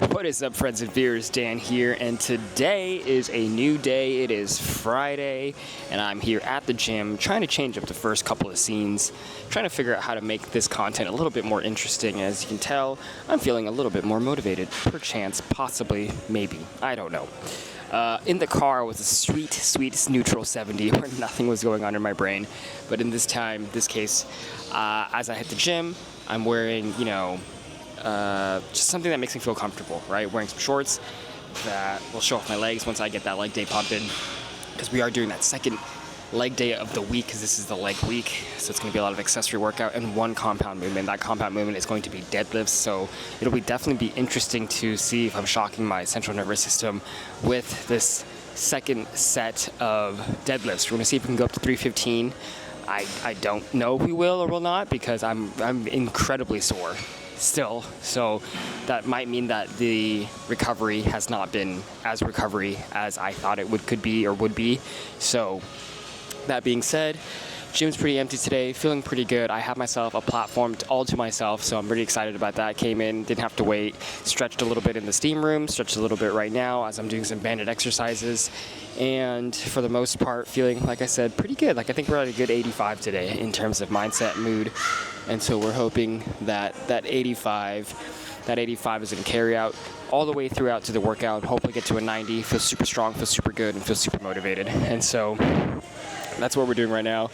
What is up, friends and viewers? Dan here, and today is a new day. It is Friday, and I'm here at the gym trying to change up the first couple of scenes, trying to figure out how to make this content a little bit more interesting. As you can tell, I'm feeling a little bit more motivated, perchance, possibly, maybe, I don't know. In the car was a sweet neutral 70 where nothing was going on in my brain, but in this case, as I hit the gym, I'm wearing, just something that makes me feel comfortable, right? Wearing some shorts that will show off my legs once I get that leg day pumped in, because we are doing that second leg day of the week, because this is the leg week, so it's going to be a lot of accessory workout and one compound movement. That compound movement is going to be deadlifts, so it'll definitely be interesting to see if I'm shocking my central nervous system with this second set of deadlifts. We're going to see if we can go up to 315. I don't know if we will or will not, because I'm incredibly sore still, so that might mean that the recovery has not been as recovery as I thought it could be or would be. So that being said, gym's pretty empty today, feeling pretty good. I have myself a platform all to myself, so I'm pretty excited about that. Came in, didn't have to wait, stretched a little bit in the steam room, stretched a little bit right now as I'm doing some banded exercises, and for the most part feeling, like I said, pretty good. Like, I think we're at a good 85 today in terms of mindset, mood, and so we're hoping that that 85 is going to carry out all the way throughout to the workout, and hopefully get to a 90, feel super strong, feel super good, and feel super motivated. And so that's what we're doing right now.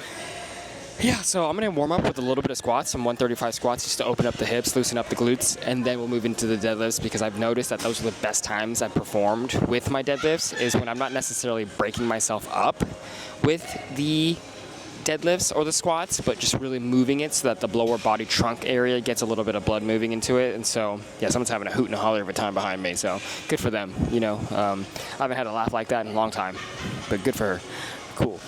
Yeah, so I'm going to warm up with a little bit of squats, some 135 squats, just to open up the hips, loosen up the glutes, and then we'll move into the deadlifts, because I've noticed that those are the best times I've performed with my deadlifts, is when I'm not necessarily breaking myself up with the deadlifts or the squats, but just really moving it so that the lower body trunk area gets a little bit of blood moving into it. And so, yeah, someone's having a hoot and a holler of a time behind me, so good for them. I haven't had a laugh like that in a long time, but good for her. Cool.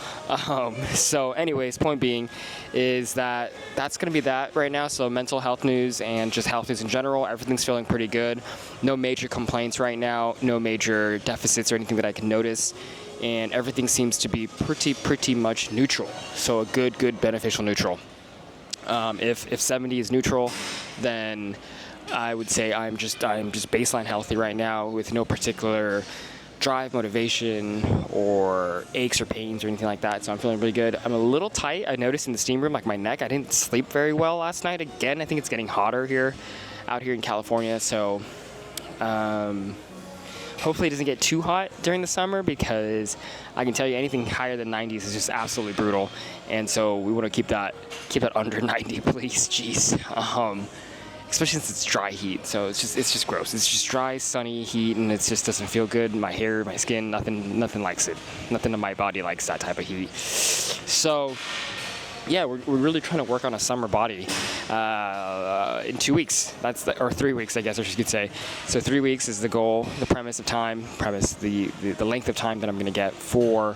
So anyways, point being is that that's going to be that right now. So mental health news and just health news in general, everything's feeling pretty good. No major complaints right now, no major deficits or anything that I can notice, and everything seems to be pretty much neutral. So a good beneficial neutral. If 70 is neutral, then I would say I'm just baseline healthy right now, with no particular drive, motivation, or aches or pains or anything like that. So I'm feeling really good. I'm a little tight. I noticed in the steam room, like my neck, I didn't sleep very well last night. Again, I think it's getting hotter out here in California. So hopefully it doesn't get too hot during the summer, because I can tell you anything higher than 90s is just absolutely brutal. And so we want to keep that under 90, please. Jeez. Especially since it's dry heat, so it's just gross. It's just dry, sunny heat, and it just doesn't feel good. My hair, my skin, nothing likes it. Nothing in my body likes that type of heat. So, yeah, we're really trying to work on a summer body in 2 weeks. Or 3 weeks, I guess I should say. So 3 weeks is the goal. The the length of time that I'm going to get for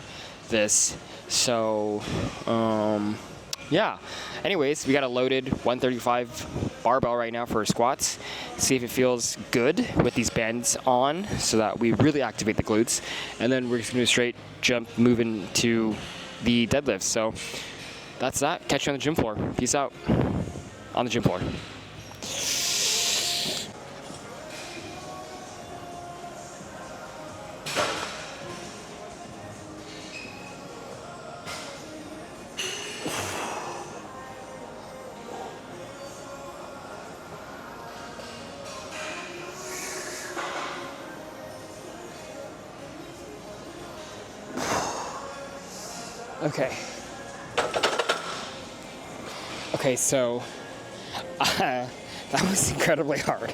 this. So, yeah. Anyways, we got a loaded 135 barbell right now for squats. See if it feels good with these bands on, so that we really activate the glutes. And then we're just going to straight jump, moving to the deadlifts. So that's that. Catch you on the gym floor. Peace out. On the gym floor. Okay, so that was incredibly hard.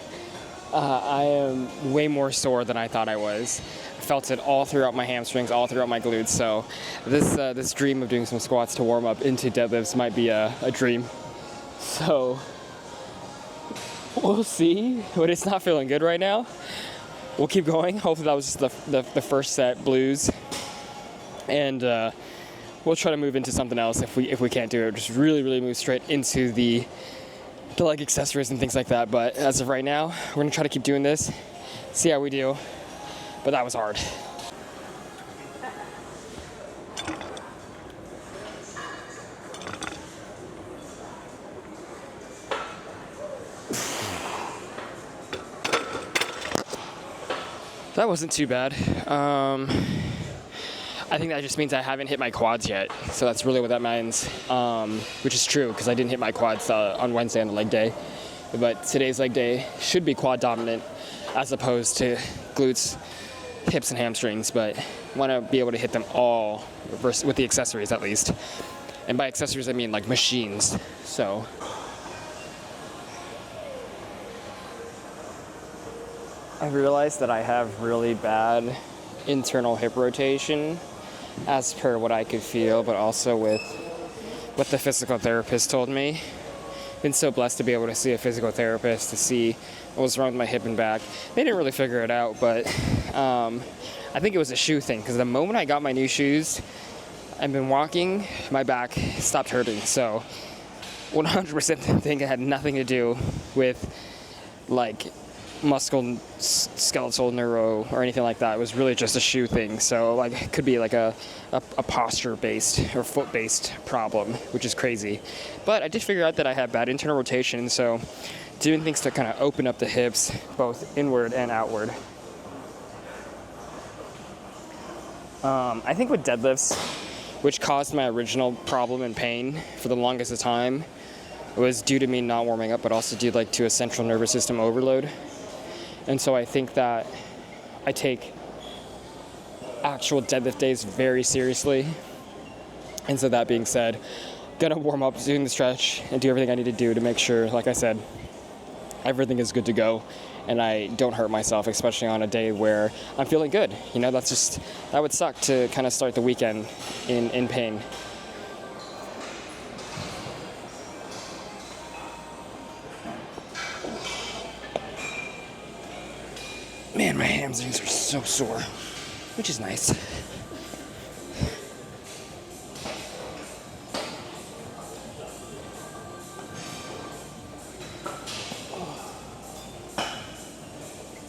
I am way more sore than I thought I was. I felt it all throughout my hamstrings, all throughout my glutes. So this dream of doing some squats to warm up into deadlifts might be a dream. So we'll see, but it's not feeling good right now. We'll keep going. Hopefully that was just the first set blues, and we'll try to move into something else if we can't do it. Just really move straight into the leg accessories and things like that. But as of right now, we're gonna try to keep doing this, see how we do. But that was hard. That wasn't too bad. I think that just means I haven't hit my quads yet. So that's really what that means, which is true because I didn't hit my quads on Wednesday on the leg day. But today's leg day should be quad dominant as opposed to glutes, hips, and hamstrings. But I want to be able to hit them all with the accessories at least. And by accessories, I mean like machines. So I realized that I have really bad internal hip rotation as per what I could feel, but also with what the physical therapist told me. Been so blessed to be able to see a physical therapist to see what was wrong with my hip and back. They didn't really figure it out, but I think it was a shoe thing, because the moment I got my new shoes, I've been walking, my back stopped hurting. So 100% think it had nothing to do with like musculoskeletal neuro or anything like that. It was really just a shoe thing. So like it could be like a posture based or foot based problem, which is crazy. But I did figure out that I have bad internal rotation, so doing things to kind of open up the hips both inward and outward. I think with deadlifts, which caused my original problem and pain for the longest of time, was due to me not warming up, but also due to a central nervous system overload. And so I think that I take actual deadlift days very seriously. And so that being said, gonna warm up, doing the stretch, and do everything I need to do to make sure, like I said, everything is good to go and I don't hurt myself, especially on a day where I'm feeling good. You know, that would suck to kind of start the weekend in pain. Man, my hamstrings are so sore, which is nice.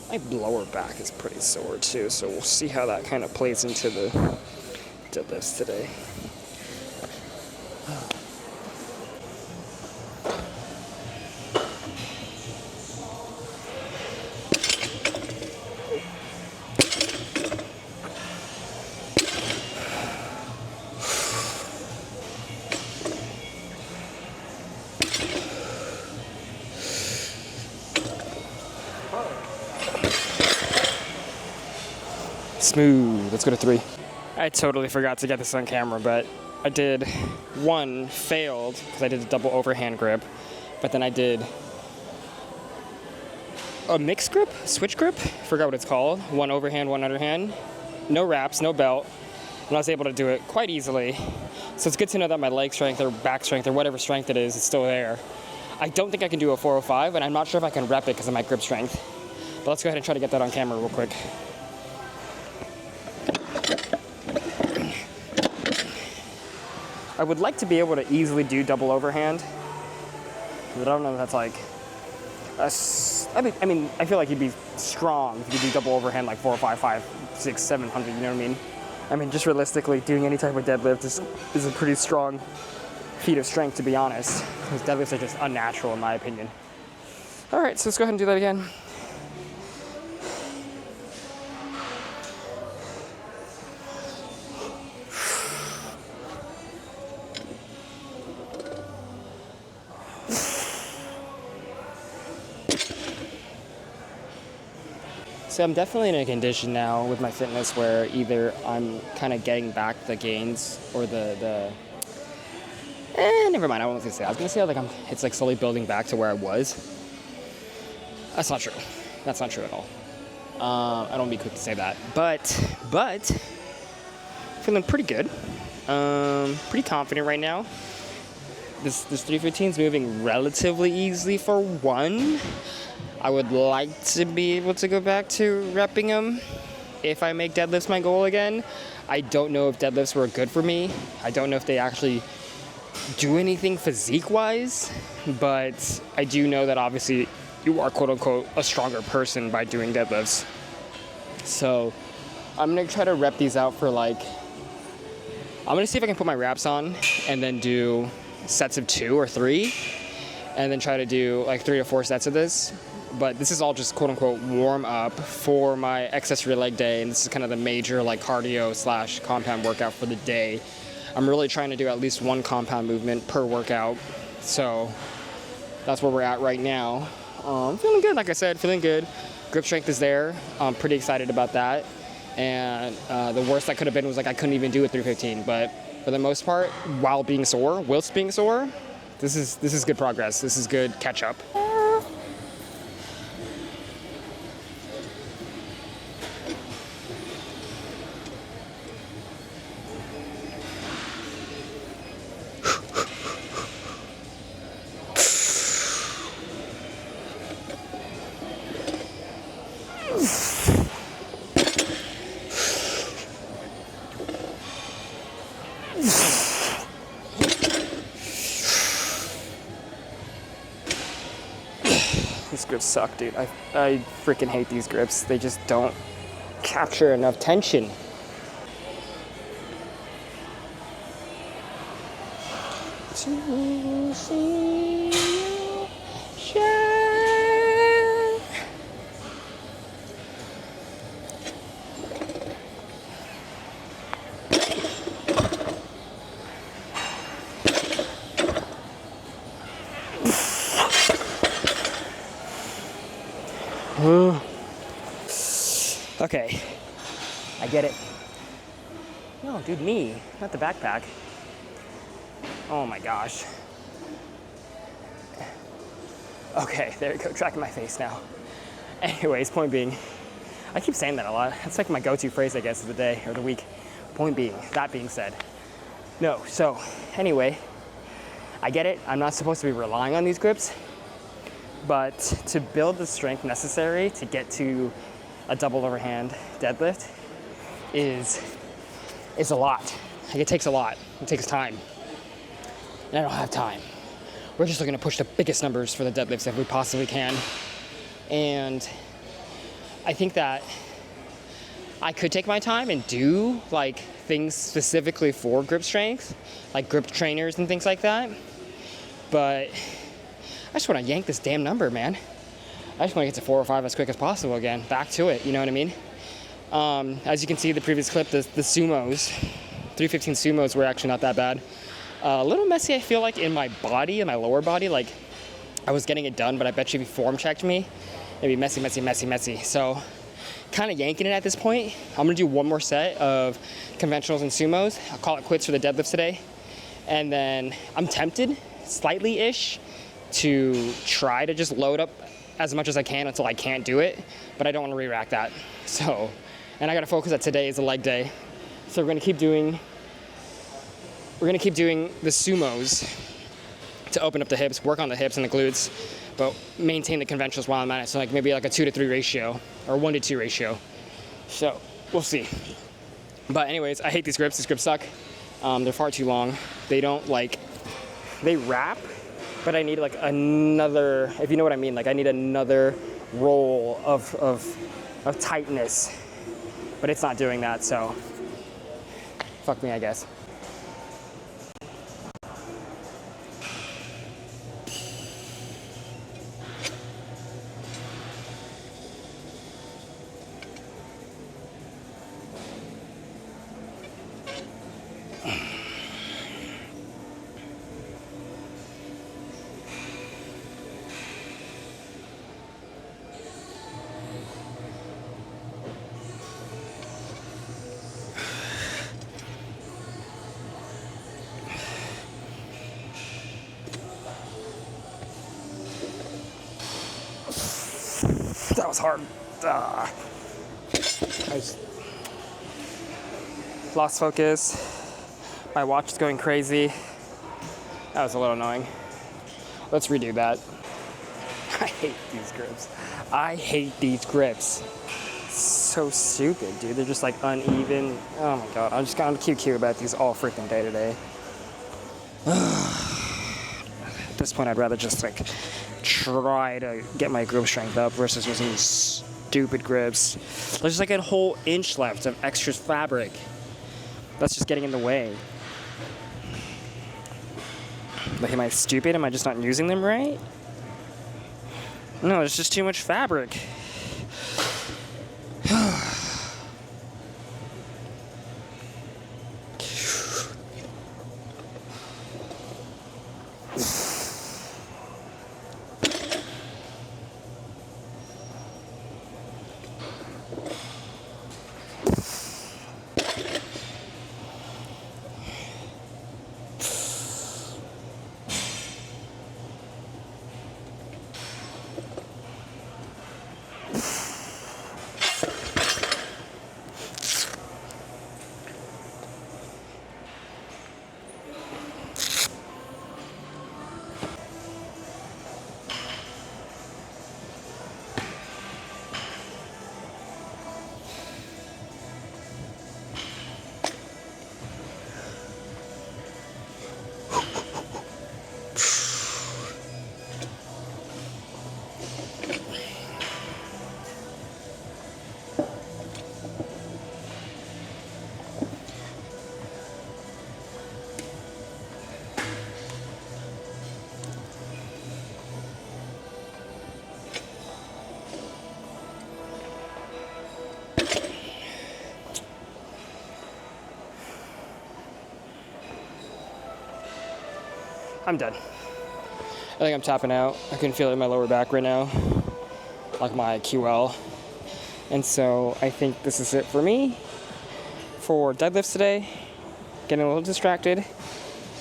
My lower back is pretty sore too, so we'll see how that kind of plays into the deadlifts today. Smooth. Let's go to 3. I totally forgot to get this on camera, but I did one failed because I did a double overhand grip, but then I did a mixed grip, switch grip, forgot what it's called. One overhand, one underhand. No wraps, no belt, and I was able to do it quite easily. So it's good to know that my leg strength or back strength or whatever strength it is still there. I don't think I can do a 405, and I'm not sure if I can rep it because of my grip strength. But let's go ahead and try to get that on camera real quick. I would like to be able to easily do double overhand, but I don't know if that's like I mean, I feel like you'd be strong if you could do double overhand like 4, 5, 5, 6, 700, you know what I mean? I mean, just realistically, doing any type of deadlift is a pretty strong feat of strength, to be honest. Because deadlifts are just unnatural, in my opinion. All right, so let's go ahead and do that again. So I'm definitely in a condition now with my fitness where either I'm kind of getting back the gains or never mind, I wasn't gonna say that. I was gonna say like it's like slowly building back to where I was. That's not true. That's not true at all. I don't be quick to say that, but feeling pretty good. Pretty confident right now. This 315 is moving relatively easily for one. I would like to be able to go back to repping them if I make deadlifts my goal again. I don't know if deadlifts were good for me. I don't know if they actually do anything physique-wise, but I do know that obviously you are quote-unquote a stronger person by doing deadlifts. So I'm gonna try to rep these out for I'm gonna see if I can put my wraps on and then do sets of 2 or 3, and then try to do like 3 to 4 sets of this. but this is all just quote-unquote warm up for my accessory leg day, and this is kind of the major like cardio slash compound workout for the day. I'm really trying to do at least one compound movement per workout, so that's where we're at right now. Feeling good, like I said, feeling good. Grip strength is there. I'm pretty excited about that. And the worst that could have been was like I couldn't even do a 315, but for the most part, whilst being sore, this is good progress. This is good catch up. These grips suck, dude. I freaking hate these grips. They just don't capture enough tension. To see you shine. Okay, I get it. No, dude, me, not the backpack. Oh my gosh. Okay, there you go, tracking my face now. Anyways, point being, I keep saying that a lot. That's like my go-to phrase, I guess, of the day or the week. Point being, that being said. No, so anyway, I get it. I'm not supposed to be relying on these grips, but to build the strength necessary to get to a double overhand deadlift is a lot. Like, it takes a lot. It takes time. And I don't have time. We're just looking to push the biggest numbers for the deadlifts if we possibly can. And I think that I could take my time and do like things specifically for grip strength, like grip trainers and things like that. But I just want to yank this damn number, man. I just want to get to 4 or 5 as quick as possible again. Back to it, you know what I mean? As you can see, the previous clip, the sumos, 315 sumos were actually not that bad. A little messy, I feel like, in my body, in my lower body. Like, I was getting it done, but I bet you if you form checked me, it'd be messy. So, kind of yanking it at this point. I'm going to do one more set of conventionals and sumos. I'll call it quits for the deadlifts today. And then I'm tempted, slightly-ish, to try to just load up as much as I can until I can't do it, but I don't want to re-rack that. So, and I got to focus that today is a leg day. So we're going to keep doing the sumos to open up the hips, work on the hips and the glutes, but maintain the conventionals while I'm at it. So like maybe like a 2-to-3 ratio or 1-to-2 ratio. So we'll see. But anyways, I hate these grips. These grips suck. They're far too long. They wrap, but I need like another, if you know what I mean, like I need another roll of tightness, but it's not doing that, so fuck me, I guess. That was hard. I just lost focus. My watch is going crazy. That was a little annoying. Let's redo that. I hate these grips. I hate these grips. So stupid, dude. They're just like uneven. Oh my god. I'm just gonna QQ about these all freaking day today. At this point, I'd rather just like try to get my grip strength up versus using these stupid grips. There's like a whole inch left of extra fabric that's just getting in the way. Like, am I stupid? Am I just not using them right? No, it's just too much fabric. I'm done. I think I'm tapping out. I can feel it in my lower back right now, like my QL. And so I think this is it for me for deadlifts today. Getting a little distracted.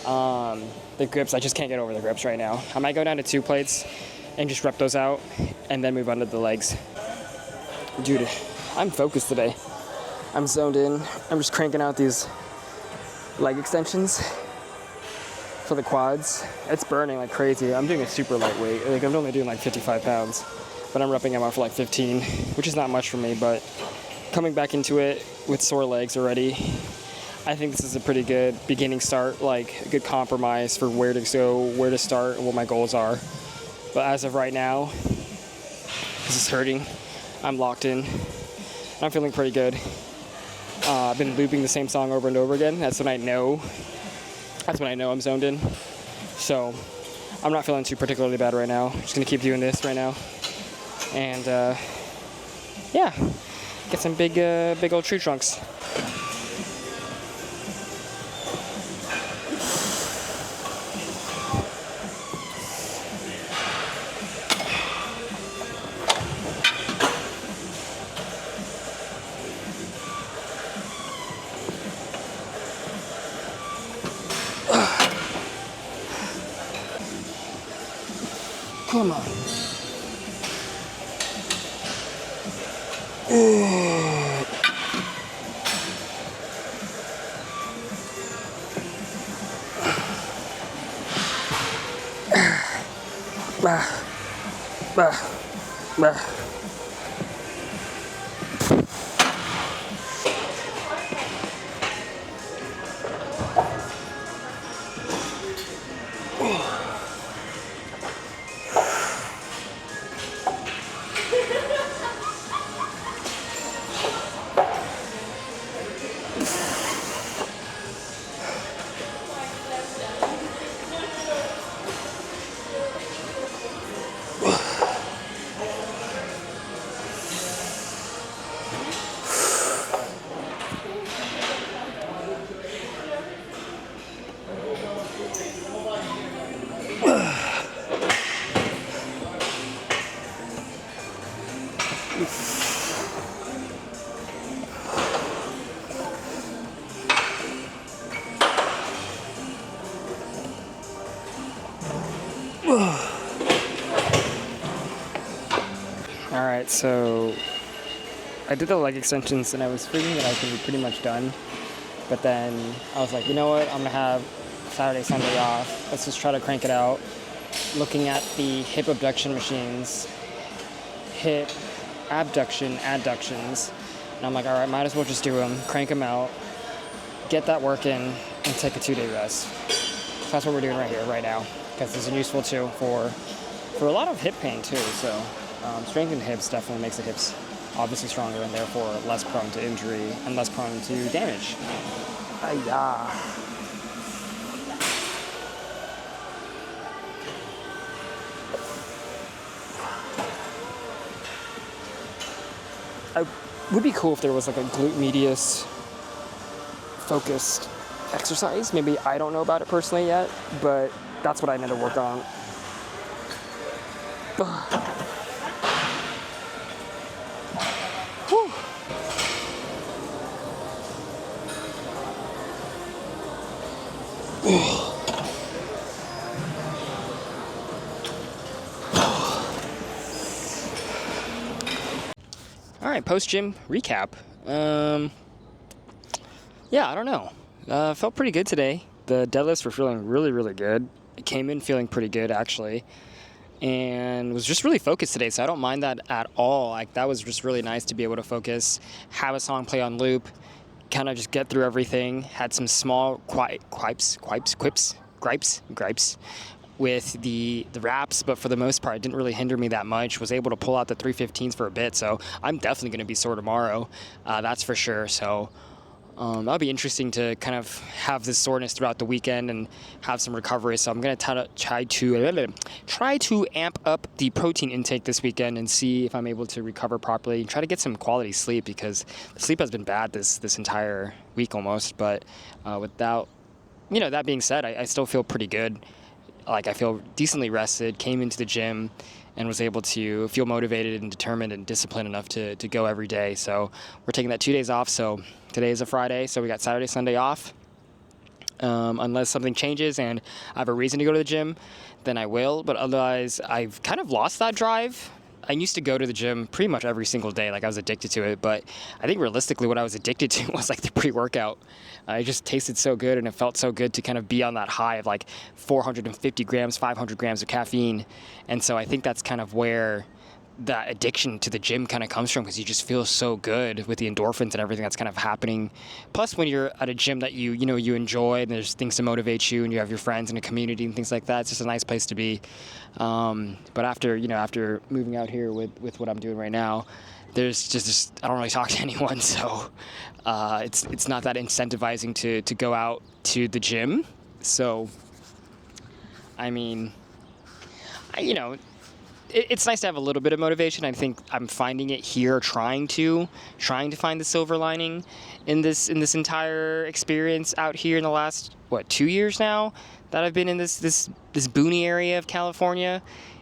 The grips, I just can't get over the grips right now. I might go down to 2 plates and just rep those out and then move on to the legs. Dude, I'm focused today. I'm zoned in. I'm just cranking out these leg extensions for the quads. It's burning like crazy. I'm doing a super lightweight. Like I'm only doing like 55 pounds, but I'm repping them out for like 15, which is not much for me, but coming back into it with sore legs already, I think this is a pretty good beginning start, like a good compromise for where to go, where to start, and what my goals are. But as of right now, this is hurting. I'm locked in. I'm feeling pretty good. I've been looping the same song over and over again. That's when I know I'm zoned in. So I'm not feeling too particularly bad right now. I'm just gonna keep doing this right now. And yeah, get some big old tree trunks. Come on. Alright, so I did the leg extensions and I was figuring that I could be pretty much done. But then I was like, you know what, I'm going to have Saturday, Sunday off. Let's just try to crank it out. Looking at the hip abduction machines, hip abduction, adductions. And I'm like, all right, might as well just do them, crank them out, get that work in, and take a 2-day rest. So that's what we're doing right here, right now. Because this is useful too for a lot of hip pain too. So strengthened hips definitely makes the hips obviously stronger and therefore less prone to injury and less prone to damage. Hi-ya. I would be cool if there was like a glute medius focused exercise. Maybe I don't know about it personally yet, but that's what I need to work on. Whew. All right, post-gym recap. Yeah, I don't know. Felt pretty good today. The deadlifts were feeling really, really good. I came in feeling pretty good, actually, and was just really focused today, so I don't mind that at all. Like, that was just really nice to be able to focus, have a song play on loop, kind of just get through everything. Had some small gripes with the raps, but for the most part, it didn't really hinder me that much. Was able to pull out the 315s for a bit, so I'm definitely going to be sore tomorrow. That's for sure. So that'll be interesting to kind of have this soreness throughout the weekend and have some recovery. So I'm going to try to amp up the protein intake this weekend and see if I'm able to recover properly and try to get some quality sleep, because the sleep has been bad this entire week almost. But without, that being said, I still feel pretty good. Like, I feel decently rested, came into the gym and was able to feel motivated and determined and disciplined enough to go every day. So we're taking that 2 days off. So today is a Friday, so we got Saturday, Sunday off. Unless something changes and I have a reason to go to the gym, then I will. But otherwise, I've kind of lost that drive. I used to go to the gym pretty much every single day, like I was addicted to it. But I think realistically what I was addicted to was like the pre-workout. It just tasted so good and it felt so good to kind of be on that high of like 450 grams, 500 grams of caffeine. And so I think that's kind of where that addiction to the gym kind of comes from, because you just feel so good with the endorphins and everything that's kind of happening. Plus, when you're at a gym that you enjoy and there's things to motivate you and you have your friends and a community and things like that, it's just a nice place to be. But after moving out here with what I'm doing right now, there's just I don't really talk to anyone, so it's not that incentivizing to go out to the gym. So, I mean, it's nice to have a little bit of motivation. I think I'm finding it here, trying to find the silver lining in this entire experience out here in the last 2 years now that I've been in this boony area of California,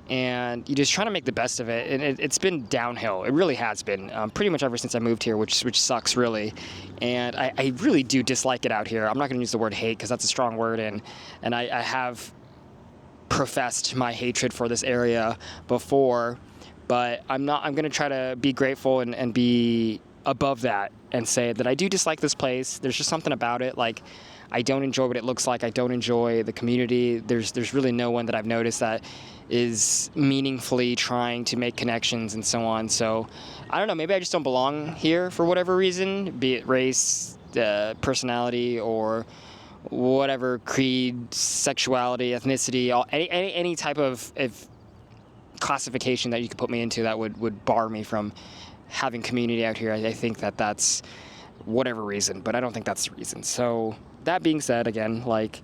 and you're just trying to make the best of it. And it's been downhill. It really has been pretty much ever since I moved here, which sucks really. And I really do dislike it out here. I'm not going to use the word hate because that's a strong word, and I have professed my hatred for this area before, but I'm going to try to be grateful and be above that and say that I do dislike this place. There's just something about it. Like, I don't enjoy what it looks like. I don't enjoy the community. There's really no one that I've noticed that is meaningfully trying to make connections and so on. So I don't know, maybe I just don't belong here for whatever reason, be it race, personality, or whatever, creed, sexuality, ethnicity, any type of classification that you could put me into that would bar me from having community out here. I think that's whatever reason, but I don't think that's the reason. So that being said, again, like,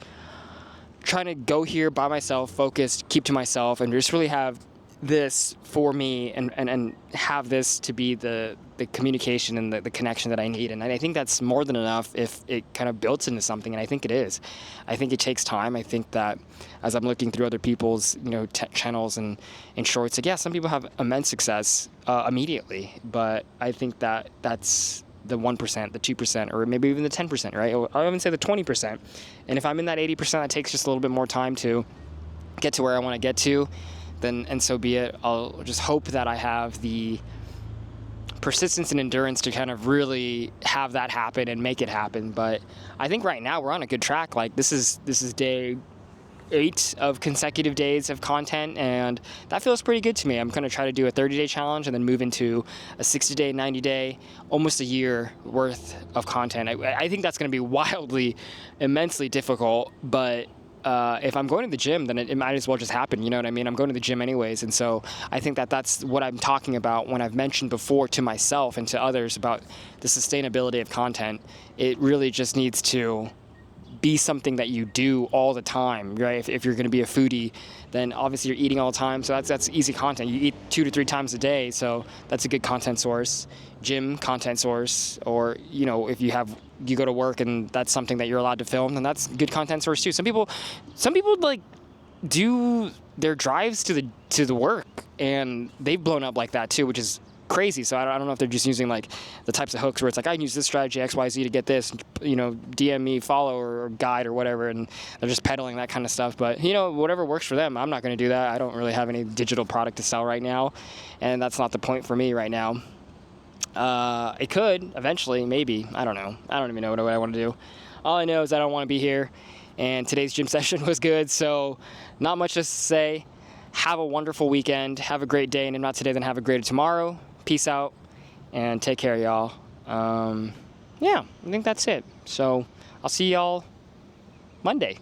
trying to go here by myself, focused, keep to myself, and just really have this for me and have this to be the communication and the connection that I need. And I think that's more than enough if it kind of builds into something, and I think it is. I think it takes time. I think that as I'm looking through other people's channels and shorts, like, yeah, some people have immense success immediately, but I think that that's the 1%, the 2%, or maybe even the 10%, right? I even say the 20%. And if I'm in that 80%, that takes just a little bit more time to get to where I want to get to, then, and so be it. I'll just hope that I have the persistence and endurance to kind of really have that happen and make it happen. But I think right now we're on a good track. Like, this is day 8 of consecutive days of content, and that feels pretty good to me. I'm going to try to do a 30-day challenge and then move into a 60-day, 90-day, almost a year worth of content. I think that's going to be wildly, immensely difficult, but if I'm going to the gym, then it might as well just happen. You know what I mean? I'm going to the gym anyways. And so I think that's what I'm talking about when I've mentioned before to myself and to others about the sustainability of content. It really just needs to be something that you do all the time, right? If you're going to be a foodie, then obviously you're eating all the time, so that's easy content. You eat 2 to 3 times a day, so that's a good content source. Gym content source, or if you go to work and that's something that you're allowed to film, then that's a good content source too. Some people like do their drives to the work, and they've blown up like that too, which is crazy. So I don't know if they're just using like the types of hooks where it's like, I can use this strategy XYZ to get this, DM me, follow or guide or whatever, and they're just peddling that kind of stuff. But whatever works for them, I'm not going to do that. I don't really have any digital product to sell right now, and that's not the point for me right now. It could eventually, maybe. I don't know. I don't even know what I want to do. All I know is I don't want to be here, and today's gym session was good, so not much to say. Have a wonderful weekend. Have a great day, and if not today, then have a greater tomorrow. Peace out, and take care, y'all. Yeah, I think that's it. So I'll see y'all Monday.